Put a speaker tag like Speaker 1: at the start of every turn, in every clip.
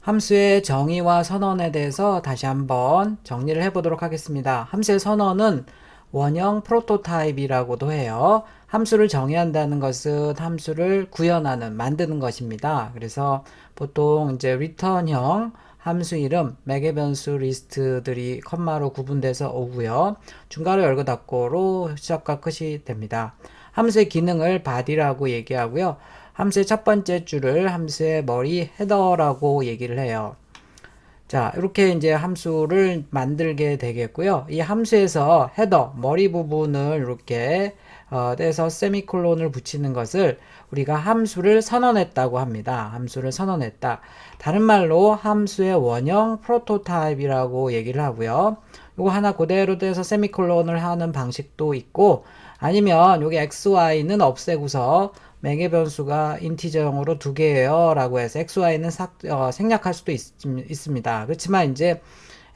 Speaker 1: 함수의 정의와 선언에 대해서 다시 한번 정리를 해보도록 하겠습니다. 함수의 선언은 원형 프로토타입이라고도 해요. 함수를 정의한다는 것은 함수를 구현하는, 만드는 것입니다. 그래서 보통 이제 return형 함수 이름, 매개 변수 리스트들이 컴마로 구분돼서 오고요. 중괄호 열고 닫고로 시작과 끝이 됩니다. 함수의 기능을 body라고 얘기하고요. 함수의 첫 번째 줄을 함수의 머리 헤더라고 얘기를 해요. 자, 이렇게 이제 함수를 만들게 되겠고요. 이 함수에서 헤더, 머리 부분을 이렇게 떼서 세미콜론을 붙이는 것을 우리가 함수를 선언했다고 합니다. 함수를 선언했다. 다른 말로 함수의 원형 프로토타입이라고 얘기를 하고요. 이거 하나 그대로 떼서 세미콜론을 하는 방식도 있고, 아니면 여기 xy는 없애고서 매개 변수가 인티저형으로 두 개예요 라고 해서 xy는 생략할 수도 있습니다. 그렇지만 이제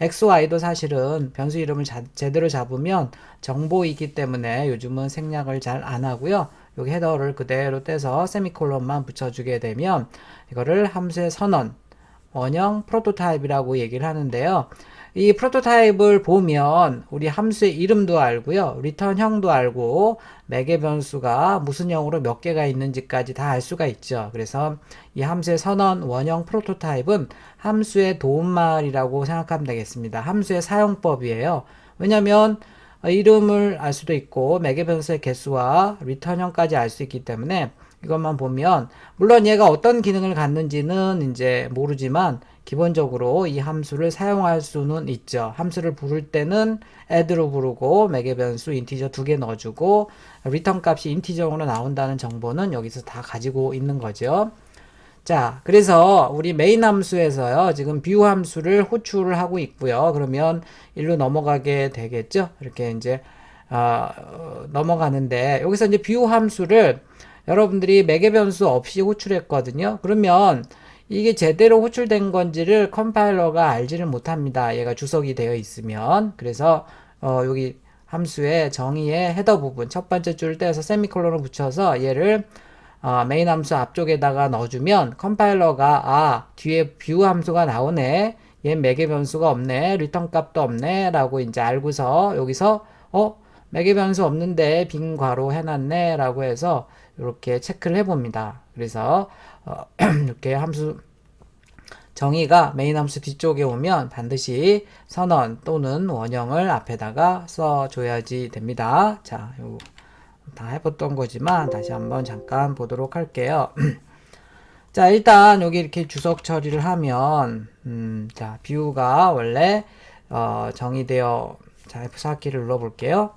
Speaker 1: xy도 사실은 변수 이름을 제대로 잡으면 정보이기 때문에 요즘은 생략을 잘 안 하고요. 여기 헤더를 그대로 떼서 세미콜론만 붙여주게 되면 이거를 함수의 선언, 원형 프로토타입이라고 얘기를 하는데요. 이 프로토타입을 보면 우리 함수의 이름도 알고요. 리턴형도 알고 매개 변수가 무슨 형으로 몇 개가 있는지까지 다 알 수가 있죠. 그래서 이 함수의 선언 원형 프로토타입은 함수의 도움말이라고 생각하면 되겠습니다. 함수의 사용법이에요. 왜냐하면 이름을 알 수도 있고 매개 변수의 개수와 리턴형까지 알 수 있기 때문에 이것만 보면 물론 얘가 어떤 기능을 갖는지는 이제 모르지만 기본적으로 이 함수를 사용할 수는 있죠. 함수를 부를 때는 add로 부르고 매개 변수 인티저 2개 넣어주고 리턴 값이 인티저로 나온다는 정보는 여기서 다 가지고 있는 거죠. 자, 그래서 우리 메인 함수에서요, 지금 뷰 함수를 호출을 하고 있고요. 그러면 일로 넘어가게 되겠죠. 이렇게 이제 넘어가는데 여기서 이제 뷰 함수를 여러분들이 매개 변수 없이 호출했거든요. 그러면 이게 제대로 호출된 건지를 컴파일러가 알지를 못합니다. 얘가 주석이 되어 있으면. 그래서 여기 함수의 정의의 헤더 부분 첫 번째 줄을 떼서 세미콜론을 붙여서 얘를 메인 함수 앞쪽에다가 넣어주면 컴파일러가 뒤에 뷰 함수가 나오네, 얘 매개 변수가 없네, 리턴 값도 없네 라고 이제 알고서 여기서 매개 변수 없는데 빈 괄호 해놨네 라고 해서 이렇게 체크를 해봅니다. 그래서 이렇게 함수 정의가 메인 함수 뒤쪽에 오면 반드시 선언 또는 원형을 앞에다가 써줘야지 됩니다. 자, 요 다 해봤던 거지만 다시 한번 잠깐 보도록 할게요. 자, 일단 여기 이렇게 주석 처리를 하면 자, 뷰가 원래 정의되어, 자, F4키를 눌러볼게요.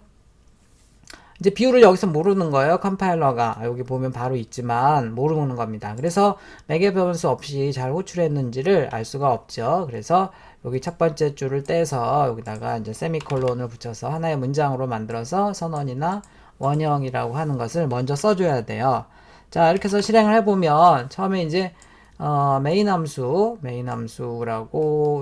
Speaker 1: 이제 뷰를 여기서 모르는 거예요. 컴파일러가 여기 보면 바로 있지만 모르는 겁니다. 그래서 매개 변수 없이 잘 호출했는지를 알 수가 없죠. 그래서 여기 첫 번째 줄을 떼서 여기다가 이제 세미콜론을 붙여서 하나의 문장으로 만들어서 선언이나 원형이라고 하는 것을 먼저 써줘야 돼요. 자, 이렇게 해서 실행을 해보면 처음에 이제 메인 함수라고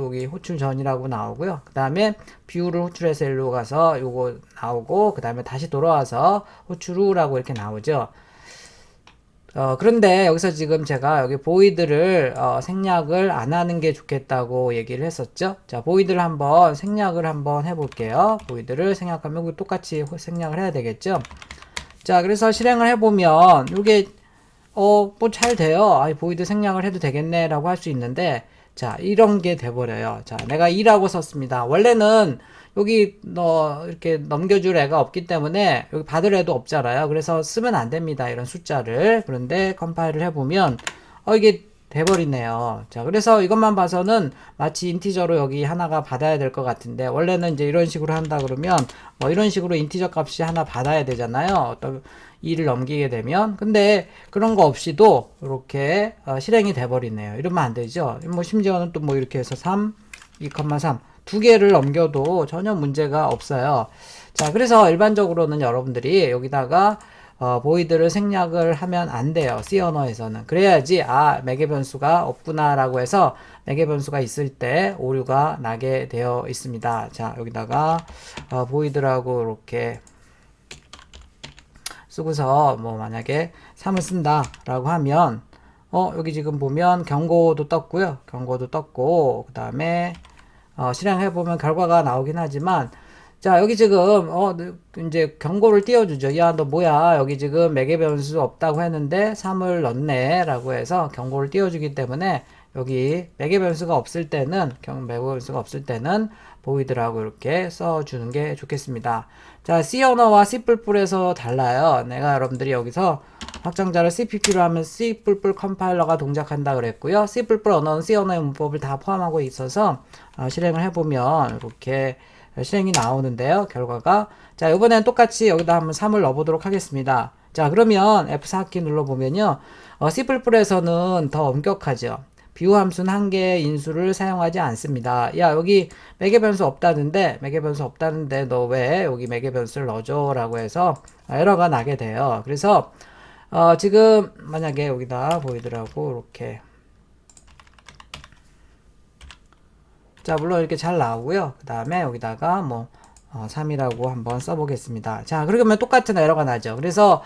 Speaker 1: 여기 호출 전이라고 나오고요. 그 다음에 뷰를 호출해서 일로 가서 요거 나오고, 그 다음에 다시 돌아와서 호출 후라고 이렇게 나오죠. 그런데 여기서 지금 제가 여기 보이드를 생략을 안 하는 게 좋겠다고 얘기를 했었죠. 자, 보이드를 한번 생략을 한번 해볼게요. 보이드를 생략하면 여기 똑같이 생략을 해야 되겠죠. 자, 그래서 실행을 해보면 이게 뭐 잘 돼요. 보이드 생략을 해도 되겠네 라고 할 수 있는데, 자, 이런 게 돼버려요. 자, 내가 2라고 썼습니다. 원래는 여기 이렇게 넘겨줄 애가 없기 때문에 여기 받을 애도 없잖아요. 그래서 쓰면 안 됩니다. 이런 숫자를. 그런데 컴파일을 해보면 이게 돼버리네요. 자, 그래서 이것만 봐서는 마치 인티저로 여기 하나가 받아야 될 것 같은데, 원래는 이제 이런 식으로 한다 그러면 뭐 이런 식으로 인티저 값이 하나 받아야 되잖아요. 어떤 2를 넘기게 되면. 근데 그런 거 없이도 이렇게 실행이 돼버리네요. 이러면 안 되죠. 뭐 심지어는 또 뭐 이렇게 해서 3, 2,3 두 개를 넘겨도 전혀 문제가 없어요. 자, 그래서 일반적으로는 여러분들이 여기다가 보이드를 생략을 하면 안 돼요. C 언어에서는. 그래야지 매개 변수가 없구나 라고 해서 매개 변수가 있을 때 오류가 나게 되어 있습니다. 자, 여기다가 보이드라고 이렇게 쓰고서 뭐 만약에 3을 쓴다 라고 하면 여기 지금 보면 경고도 떴고요. 경고도 떴고, 그 다음에 실행해보면 결과가 나오긴 하지만, 자, 여기 지금, 이제 경고를 띄워주죠. 야, 너 뭐야. 여기 지금 매개 변수 없다고 했는데 3을 넣네. 라고 해서 경고를 띄워주기 때문에 여기 매개 변수가 없을 때는, 매개 변수가 없을 때는 보이드라고 이렇게 써주는 게 좋겠습니다. 자, C 언어와 C 뿔뿔에서 달라요. 내가 여러분들이 여기서 확장자를 CPP로 하면 C 뿔뿔 컴파일러가 동작한다 그랬고요. C 뿔뿔 언어는 C 언어의 문법을 다 포함하고 있어서 실행을 해보면 이렇게 실행이 나오는데요. 결과가. 자, 이번엔 똑같이 여기다 한번 3을 넣어보도록 하겠습니다. 자, 그러면 F4키 눌러보면요. C++에서는 더 엄격하죠. 비유 함수는 한 개의 인수를 사용하지 않습니다. 야, 여기 매개 변수 없다는데, 너 왜 여기 매개 변수를 넣어줘? 라고 해서 에러가 나게 돼요. 그래서, 지금 만약에 여기다 보이더라고, 이렇게. 자, 물론 이렇게 잘 나오고요. 그 다음에 여기다가 뭐 3이라고 한번 써보겠습니다. 자, 그러면 똑같은 에러가 나죠. 그래서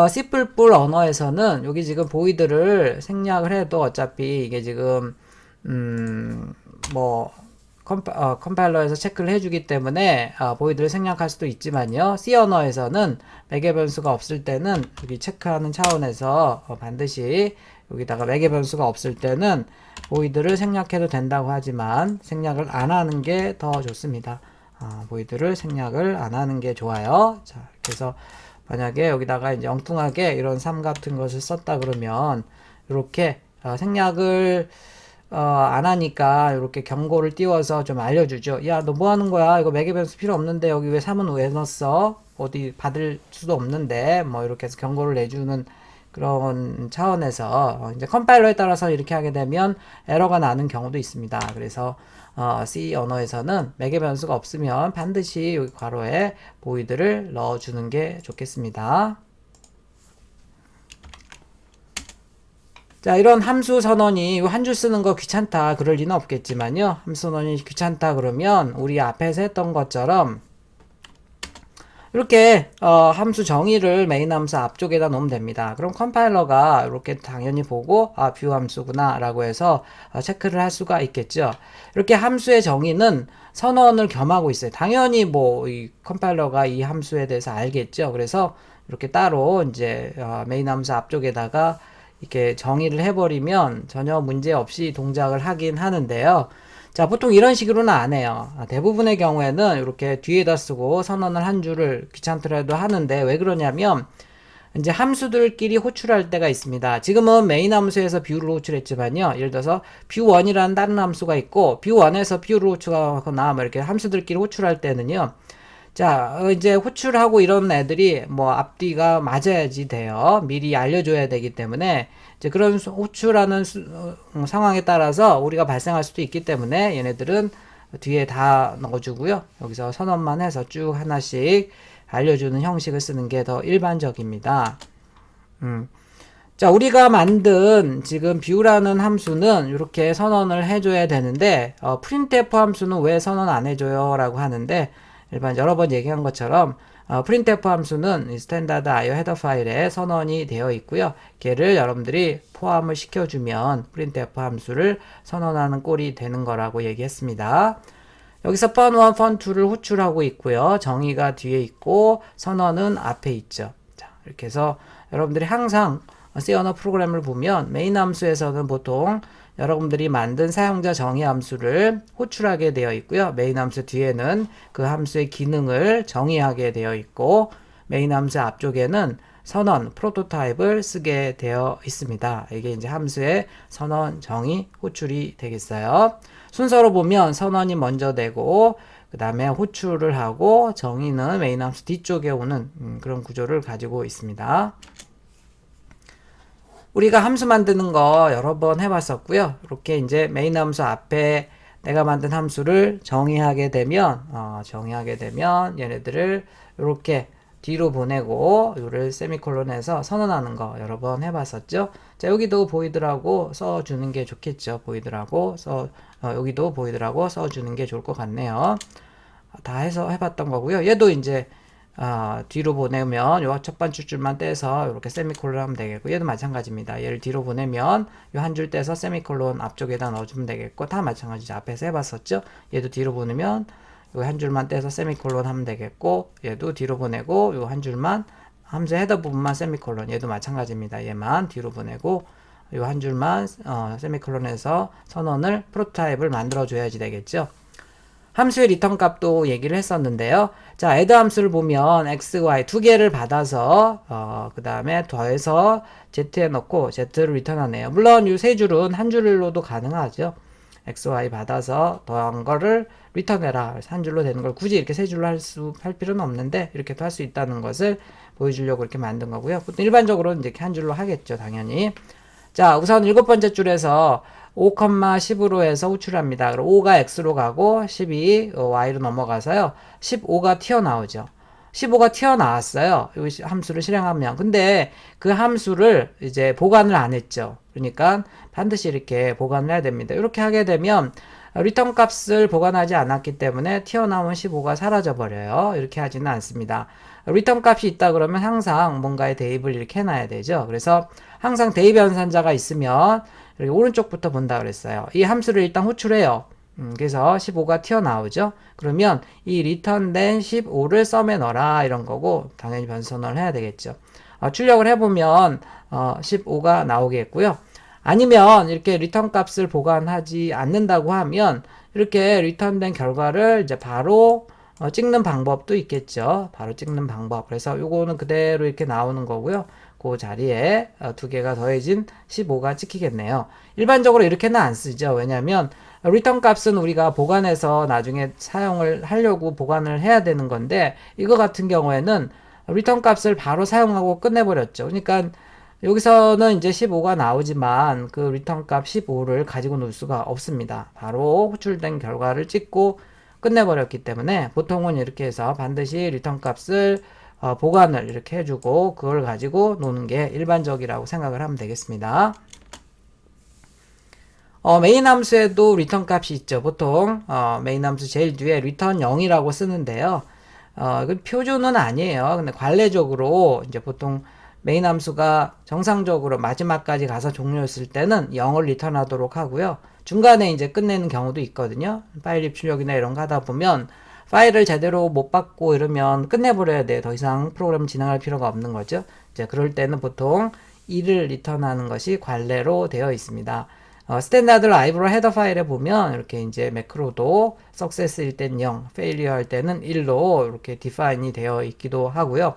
Speaker 1: C++ 언어에서는 여기 지금 보이드를 생략을 해도 어차피 이게 지금 뭐 컴파일러에서 체크를 해주기 때문에 보이드를 생략할 수도 있지만요. C 언어에서는 매개 변수가 없을 때는 여기 체크하는 차원에서 반드시 여기다가 매개 변수가 없을 때는 보이드를 생략해도 된다고 하지만 생략을 안 하는 게 더 좋습니다. 보이드를 생략을 안 하는 게 좋아요. 자, 그래서 만약에 여기다가 이제 엉뚱하게 이런 3 같은 것을 썼다 그러면 이렇게 생략을 안 하니까 이렇게 경고를 띄워서 좀 알려주죠. 야, 너 뭐 하는 거야? 이거 매개 변수 필요 없는데 여기 왜 3은 왜 넣었어? 어디 받을 수도 없는데 뭐 이렇게 해서 경고를 내주는 그런 차원에서 이제 컴파일러에 따라서 이렇게 하게 되면 에러가 나는 경우도 있습니다. 그래서 C 언어에서는 매개 변수가 없으면 반드시 여기 괄호에 보이드를 넣어주는 게 좋겠습니다. 자, 이런 함수 선언이 한 줄 쓰는 거 귀찮다 그럴 리는 없겠지만요. 함수 선언이 귀찮다 그러면 우리 앞에서 했던 것처럼 이렇게 함수 정의를 메인 함수 앞쪽에다 놓으면 됩니다. 그럼 컴파일러가 이렇게 당연히 보고 뷰 함수구나 라고 해서 체크를 할 수가 있겠죠. 이렇게 함수의 정의는 선언을 겸하고 있어요. 당연히 뭐 이 컴파일러가 이 함수에 대해서 알겠죠. 그래서 이렇게 따로 이제 메인 함수 앞쪽에다가 이렇게 정의를 해버리면 전혀 문제 없이 동작을 하긴 하는데요. 자, 보통 이런 식으로는 안 해요. 대부분의 경우에는 이렇게 뒤에다 쓰고 선언을 한 줄을 귀찮더라도 하는데 왜 그러냐면 이제 함수들끼리 호출할 때가 있습니다. 지금은 메인 함수에서 뷰를 호출했지만요. 예를 들어서 뷰1이라는 다른 함수가 있고 뷰1에서 뷰를 호출하거나 뭐 이렇게 함수들끼리 호출할 때는요. 자, 이제 호출하고 이런 애들이 뭐 앞뒤가 맞아야지 돼요. 미리 알려줘야 되기 때문에 이제 그런 호출하는 상황에 따라서 우리가 발생할 수도 있기 때문에 얘네들은 뒤에 다 넣어주고요. 여기서 선언만 해서 쭉 하나씩 알려주는 형식을 쓰는 게 더 일반적입니다. 자, 우리가 만든 지금 뷰라는 함수는 이렇게 선언을 해줘야 되는데 printf 함수는 왜 선언 안 해줘요? 라고 하는데 일반 여러 번 얘기한 것처럼 printf 함수는 스탠다드 IO 헤더 파일에 선언이 되어 있고요. 걔를 여러분들이 포함을 시켜주면 printf 함수를 선언하는 꼴이 되는 거라고 얘기했습니다. 여기서 fun1, fun2를 호출하고 있고요. 정의가 뒤에 있고 선언은 앞에 있죠. 자, 이렇게 해서 여러분들이 항상 C 언어 프로그램을 보면 메인 함수에서는 보통 여러분들이 만든 사용자 정의 함수를 호출하게 되어 있고요. 메인 함수 뒤에는 그 함수의 기능을 정의하게 되어 있고 메인 함수 앞쪽에는 선언, 프로토타입을 쓰게 되어 있습니다. 이게 이제 함수의 선언, 정의, 호출이 되겠어요. 순서로 보면 선언이 먼저 되고 그 다음에 호출을 하고 정의는 메인 함수 뒤쪽에 오는 그런 구조를 가지고 있습니다. 우리가 함수 만드는 거 여러 번 해봤었고요. 이렇게 이제 메인 함수 앞에 내가 만든 함수를 정의하게 되면 얘네들을 이렇게 뒤로 보내고 이를 세미콜론해서 선언하는 거 여러 번 해봤었죠. 자, 여기도 보이드라고 써주는 게 좋겠죠. 여기도 보이드라고 써주는 게 좋을 것 같네요. 다 해서 해봤던 거고요. 얘도 이제 뒤로 보내면 요 첫 번째 줄만 떼서 이렇게 세미콜론 하면 되겠고, 얘도 마찬가지입니다. 얘를 뒤로 보내면 요 한 줄 떼서 세미콜론 앞쪽에다 넣어주면 되겠고, 다 마찬가지죠. 앞에서 해봤었죠. 얘도 뒤로 보내면 요 한 줄만 떼서 세미콜론 하면 되겠고, 얘도 뒤로 보내고 요 한 줄만 함수 헤더 부분만 세미콜론, 얘도 마찬가지입니다. 얘만 뒤로 보내고 요 한 줄만 세미콜론해서 선언을 프로토타입을 만들어 줘야지 되겠죠. 함수의 리턴 값도 얘기를 했었는데요. 자, add 함수를 보면 x, y 두 개를 받아서 그 다음에 더해서 z에 넣고 z를 리턴하네요. 물론 이 세 줄은 한 줄로도 가능하죠. x, y 받아서 더한 거를 리턴해라. 그래서 한 줄로 되는 걸 굳이 이렇게 세 줄로 할 필요는 없는데 이렇게도 할 수 있다는 것을 보여주려고 이렇게 만든 거고요. 일반적으로는 이렇게 한 줄로 하겠죠, 당연히. 자, 우선 일곱 번째 줄에서 5,10으로 해서 호출합니다. 그럼 5가 x로 가고 10이 y로 넘어가서요. 15가 튀어나오죠. 15가 튀어나왔어요. 이 함수를 실행하면. 근데 그 함수를 이제 보관을 안 했죠. 그러니까 반드시 이렇게 보관을 해야 됩니다. 이렇게 하게 되면 리턴 값을 보관하지 않았기 때문에 튀어나온 15가 사라져 버려요. 이렇게 하지는 않습니다. 리턴 값이 있다 그러면 항상 뭔가에 대입을 이렇게 해놔야 되죠. 그래서 항상 대입 연산자가 있으면 이렇게 오른쪽부터 본다 그랬어요. 이 함수를 일단 호출해요. 그래서 15가 튀어나오죠. 그러면 이 리턴된 15를 썸에 넣어라 이런 거고, 당연히 변수 선언을 해야 되겠죠. 출력을 해보면 15가 나오겠고요. 아니면 이렇게 리턴 값을 보관하지 않는다고 하면 이렇게 리턴된 결과를 이제 바로 찍는 방법도 있겠죠. 바로 찍는 방법. 그래서 요거는 그대로 이렇게 나오는 거고요. 그 자리에 두 개가 더해진 15가 찍히겠네요. 일반적으로 이렇게는 안 쓰죠. 왜냐하면 리턴 값은 우리가 보관해서 나중에 사용을 하려고 보관을 해야 되는 건데, 이거 같은 경우에는 리턴 값을 바로 사용하고 끝내버렸죠. 그러니까 여기서는 이제 15가 나오지만 그 리턴 값 15를 가지고 놀 수가 없습니다. 바로 호출된 결과를 찍고 끝내버렸기 때문에 보통은 이렇게 해서 반드시 리턴 값을 보관을 이렇게 해주고 그걸 가지고 노는 게 일반적이라고 생각을 하면 되겠습니다. 메인 함수에도 리턴 값이 있죠. 보통 메인 함수 제일 뒤에 리턴 0이라고 쓰는데요. 이건 표준은 아니에요. 근데 관례적으로 이제 보통 메인 함수가 정상적으로 마지막까지 가서 종료했을 때는 0을 리턴하도록 하고요. 중간에 이제 끝내는 경우도 있거든요. 파일 입출력이나 이런 거 하다 보면 파일을 제대로 못 받고 이러면 끝내버려야 돼요. 더 이상 프로그램 진행할 필요가 없는 거죠. 이제 그럴 때는 보통 2를 리턴하는 것이 관례로 되어 있습니다. 스탠다드 라이브러리 헤더 파일에 보면 이렇게 이제 매크로도 석세스일 땐 0, 페일리어 할 때는 1로 이렇게 디파인이 되어 있기도 하고요.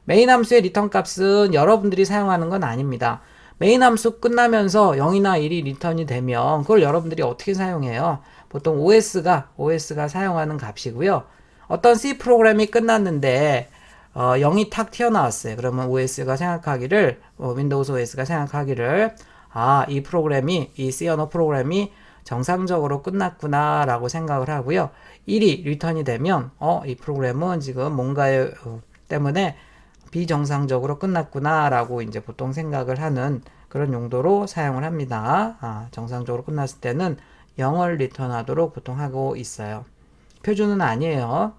Speaker 1: 메인 함수의 리턴 값은 여러분들이 사용하는 건 아닙니다. 메인 함수 끝나면서 0이나 1이 리턴이 되면 그걸 여러분들이 어떻게 사용해요? 보통 OS가 사용하는 값이고요. 어떤 C 프로그램이 끝났는데 0이 탁 튀어나왔어요. 그러면 OS가 생각하기를 윈도우즈 OS가 생각하기를 이 프로그램이 이 C 언어 프로그램이 정상적으로 끝났구나 라고 생각을 하고요. 1이 리턴이 되면 이 프로그램은 지금 뭔가에 때문에 비정상적으로 끝났구나 라고 이제 보통 생각을 하는 그런 용도로 사용을 합니다. 정상적으로 끝났을 때는 0을 리턴하도록 보통 하고 있어요. 표준은 아니에요.